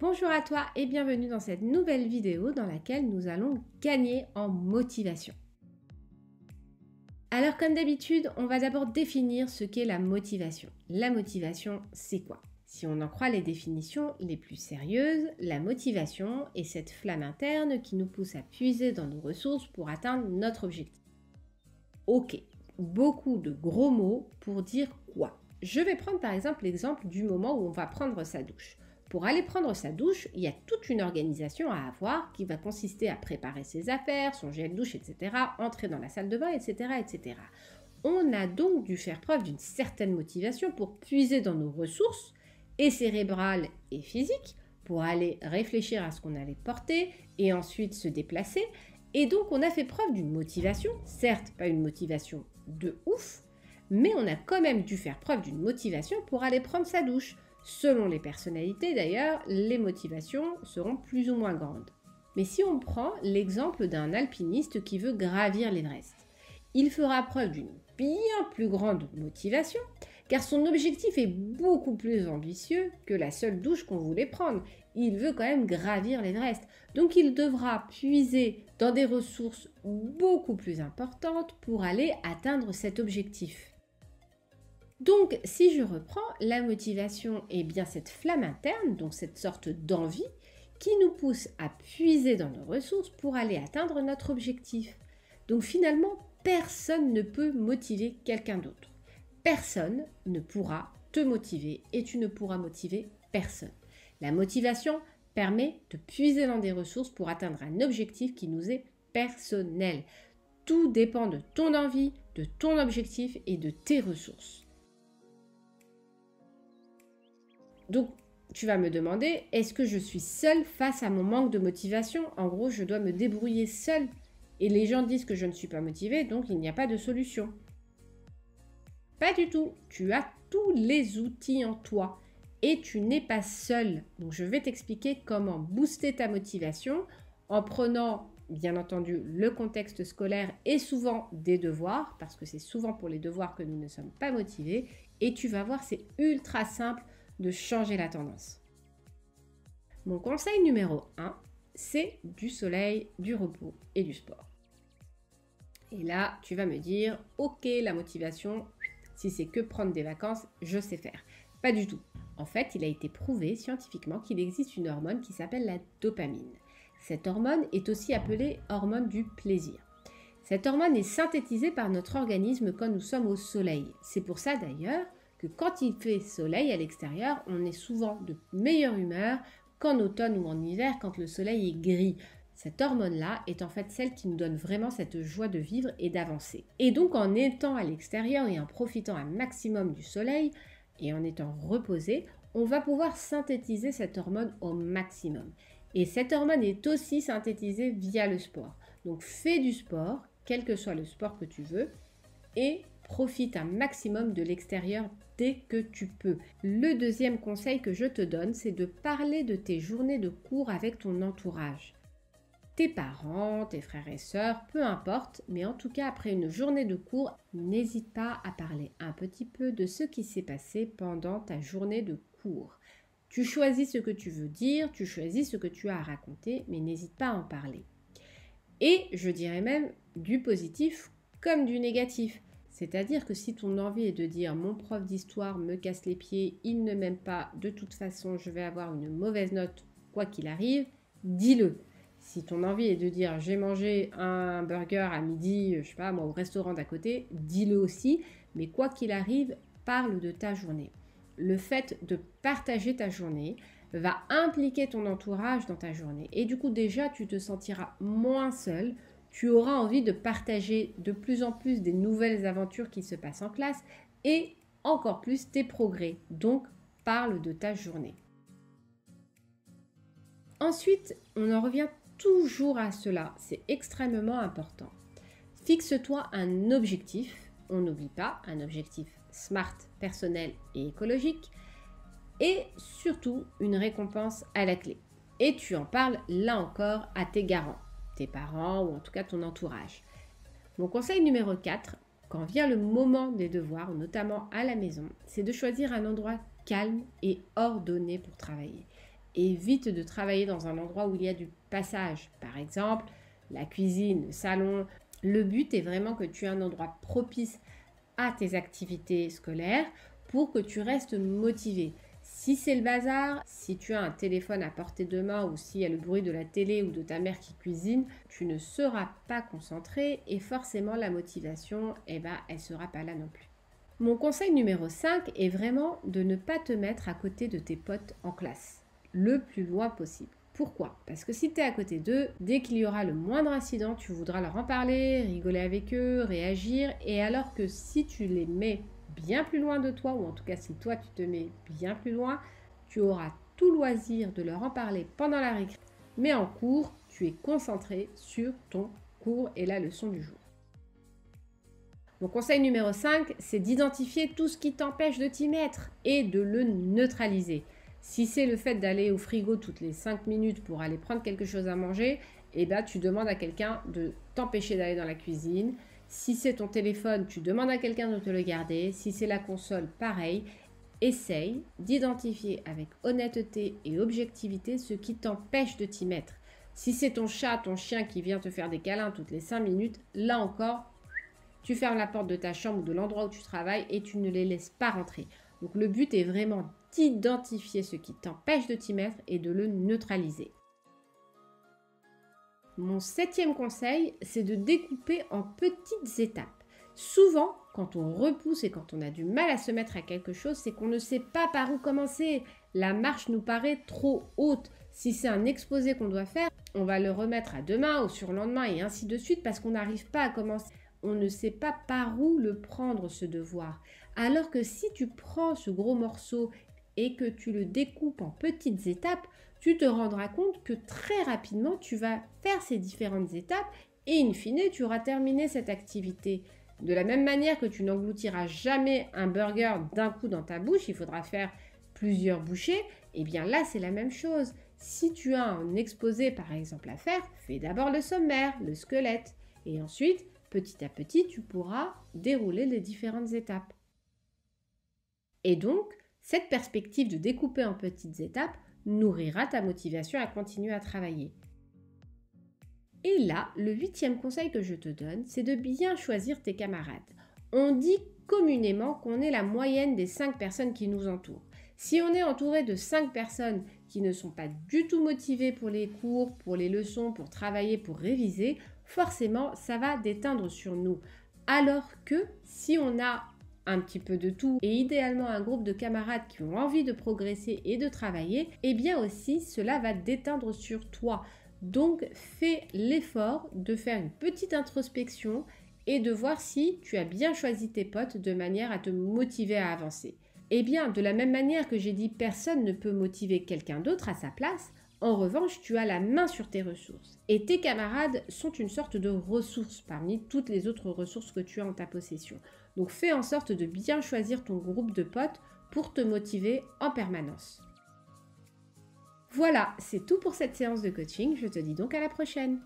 Bonjour à toi et bienvenue dans cette nouvelle vidéo dans laquelle nous allons gagner en motivation. Alors comme d'habitude, on va d'abord définir ce qu'est la motivation. La motivation, c'est quoi? Si on en croit les définitions les plus sérieuses, la motivation est cette flamme interne qui nous pousse à puiser dans nos ressources pour atteindre notre objectif. Ok, beaucoup de gros mots pour dire quoi? Je vais prendre par exemple l'exemple du moment où on va prendre sa douche. Pour aller prendre sa douche, il y a toute une organisation à avoir qui va consister à préparer ses affaires, son gel douche, etc., entrer dans la salle de bain, etc., etc. On a donc dû faire preuve d'une certaine motivation pour puiser dans nos ressources, et cérébrales et physiques, pour aller réfléchir à ce qu'on allait porter et ensuite se déplacer. Et donc on a fait preuve d'une motivation, certes pas une motivation de ouf, mais on a quand même dû faire preuve d'une motivation pour aller prendre sa douche. Selon les personnalités d'ailleurs, les motivations seront plus ou moins grandes. Mais si on prend l'exemple d'un alpiniste qui veut gravir l'Everest, il fera preuve d'une bien plus grande motivation car son objectif est beaucoup plus ambitieux que la seule douche qu'on voulait prendre. Il veut quand même gravir l'Everest. Donc il devra puiser dans des ressources beaucoup plus importantes pour aller atteindre cet objectif. Donc, si je reprends, la motivation est bien cette flamme interne, donc cette sorte d'envie, qui nous pousse à puiser dans nos ressources pour aller atteindre notre objectif. Donc finalement, personne ne peut motiver quelqu'un d'autre. Personne ne pourra te motiver et tu ne pourras motiver personne. La motivation permet de puiser dans des ressources pour atteindre un objectif qui nous est personnel. Tout dépend de ton envie, de ton objectif et de tes ressources. Donc, tu vas me demander, est-ce que je suis seule face à mon manque de motivation? En gros, je dois me débrouiller seule. Et les gens disent que je ne suis pas motivée, donc il n'y a pas de solution. Pas du tout. Tu as tous les outils en toi. Et tu n'es pas seule. Donc, je vais t'expliquer comment booster ta motivation en prenant, bien entendu, le contexte scolaire et souvent des devoirs, parce que c'est souvent pour les devoirs que nous ne sommes pas motivés. Et tu vas voir, c'est ultra simple de changer la tendance. Mon conseil numéro 1, c'est du soleil, du repos et du sport. Et là, tu vas me dire, ok, la motivation, si c'est que prendre des vacances, je sais faire. Pas du tout. En fait, il a été prouvé scientifiquement qu'il existe une hormone qui s'appelle la dopamine. Cette hormone est aussi appelée hormone du plaisir. Cette hormone est synthétisée par notre organisme quand nous sommes au soleil. C'est pour ça d'ailleurs que quand il fait soleil à l'extérieur, on est souvent de meilleure humeur qu'en automne ou en hiver quand le soleil est gris. Cette hormone-là est en fait celle qui nous donne vraiment cette joie de vivre et d'avancer. Et donc en étant à l'extérieur et en profitant un maximum du soleil et en étant reposé, on va pouvoir synthétiser cette hormone au maximum. Et cette hormone est aussi synthétisée via le sport. Donc fais du sport, quel que soit le sport que tu veux, et profite un maximum de l'extérieur dès que tu peux. Le deuxième conseil que je te donne, c'est de parler de tes journées de cours avec ton entourage. Tes parents, tes frères et sœurs, peu importe, mais en tout cas après une journée de cours, n'hésite pas à parler un petit peu de ce qui s'est passé pendant ta journée de cours. Tu choisis ce que tu veux dire, tu choisis ce que tu as à raconter, mais n'hésite pas à en parler. Et je dirais même du positif comme du négatif. C'est-à-dire que si ton envie est de dire « mon prof d'histoire me casse les pieds, il ne m'aime pas, de toute façon je vais avoir une mauvaise note quoi qu'il arrive », dis-le. Si ton envie est de dire « j'ai mangé un burger à midi, je sais pas moi, au restaurant d'à côté », dis-le aussi, mais quoi qu'il arrive, parle de ta journée. Le fait de partager ta journée va impliquer ton entourage dans ta journée. Et du coup déjà tu te sentiras moins seul. Tu auras envie de partager de plus en plus des nouvelles aventures qui se passent en classe et encore plus tes progrès. Donc, parle de ta journée. Ensuite, on en revient toujours à cela. C'est extrêmement important. Fixe-toi un objectif. On n'oublie pas, un objectif SMART, personnel et écologique. Et surtout, une récompense à la clé. Et tu en parles là encore à tes garants. Tes parents ou en tout cas ton entourage. Mon conseil numéro 4, quand vient le moment des devoirs, notamment à la maison, c'est de choisir un endroit calme et ordonné pour travailler. évite de travailler dans un endroit où il y a du passage. Par exemple, la cuisine, le salon. Le but est vraiment que tu aies un endroit propice à tes activités scolaires pour que tu restes motivé. Si c'est le bazar, si tu as un téléphone à portée de main ou s'il y a le bruit de la télé ou de ta mère qui cuisine, tu ne seras pas concentré et forcément la motivation, elle ne sera pas là non plus. Mon conseil numéro 5 est vraiment de ne pas te mettre à côté de tes potes en classe, le plus loin possible. Pourquoi? Parce que si tu es à côté d'eux, dès qu'il y aura le moindre incident, tu voudras leur en parler, rigoler avec eux, réagir, et alors que si tu les mets bien plus loin de toi, ou en tout cas si toi tu te mets bien plus loin, tu auras tout loisir de leur en parler pendant la récré. Mais en cours, tu es concentré sur ton cours et la leçon du jour. Mon conseil numéro 5, c'est d'identifier tout ce qui t'empêche de t'y mettre et de le neutraliser. Si c'est le fait d'aller au frigo toutes les 5 minutes pour aller prendre quelque chose à manger, tu demandes à quelqu'un de t'empêcher d'aller dans la cuisine. Si c'est ton téléphone, tu demandes à quelqu'un de te le garder. Si c'est la console, pareil. Essaye d'identifier avec honnêteté et objectivité ce qui t'empêche de t'y mettre. Si c'est ton chat, ton chien qui vient te faire des câlins toutes les 5 minutes, là encore, tu fermes la porte de ta chambre ou de l'endroit où tu travailles et tu ne les laisses pas rentrer. Donc le but est vraiment d'identifier ce qui t'empêche de t'y mettre et de le neutraliser. Mon 7e conseil, c'est de découper en petites étapes. Souvent, quand on repousse et quand on a du mal à se mettre à quelque chose, c'est qu'on ne sait pas par où commencer. La marche nous paraît trop haute. Si c'est un exposé qu'on doit faire, on va le remettre à demain ou sur le lendemain et ainsi de suite parce qu'on n'arrive pas à commencer. On ne sait pas par où le prendre, ce devoir. Alors que si tu prends ce gros morceau et que tu le découpes en petites étapes, tu te rendras compte que très rapidement, tu vas faire ces différentes étapes et in fine, tu auras terminé cette activité. De la même manière que tu n'engloutiras jamais un burger d'un coup dans ta bouche, il faudra faire plusieurs bouchées, et bien là, c'est la même chose. Si tu as un exposé, par exemple, à faire, fais d'abord le sommaire, le squelette, et ensuite, petit à petit, tu pourras dérouler les différentes étapes. Et donc, cette perspective de découper en petites étapes nourrira ta motivation à continuer à travailler. Et là, le 8e conseil que je te donne, c'est de bien choisir tes camarades. On dit communément qu'on est la moyenne des 5 personnes qui nous entourent. Si on est entouré de 5 personnes qui ne sont pas du tout motivées pour les cours, pour les leçons, pour travailler, pour réviser, forcément, ça va déteindre sur nous. Alors que si on a un petit peu de tout et idéalement un groupe de camarades qui ont envie de progresser et de travailler, eh bien aussi, cela va déteindre sur toi. Donc, fais l'effort de faire une petite introspection et de voir si tu as bien choisi tes potes de manière à te motiver à avancer. Eh bien, de la même manière que j'ai dit, personne ne peut motiver quelqu'un d'autre à sa place. En revanche, tu as la main sur tes ressources. Et tes camarades sont une sorte de ressource parmi toutes les autres ressources que tu as en ta possession. Donc, fais en sorte de bien choisir ton groupe de potes pour te motiver en permanence. Voilà, c'est tout pour cette séance de coaching. Je te dis donc à la prochaine.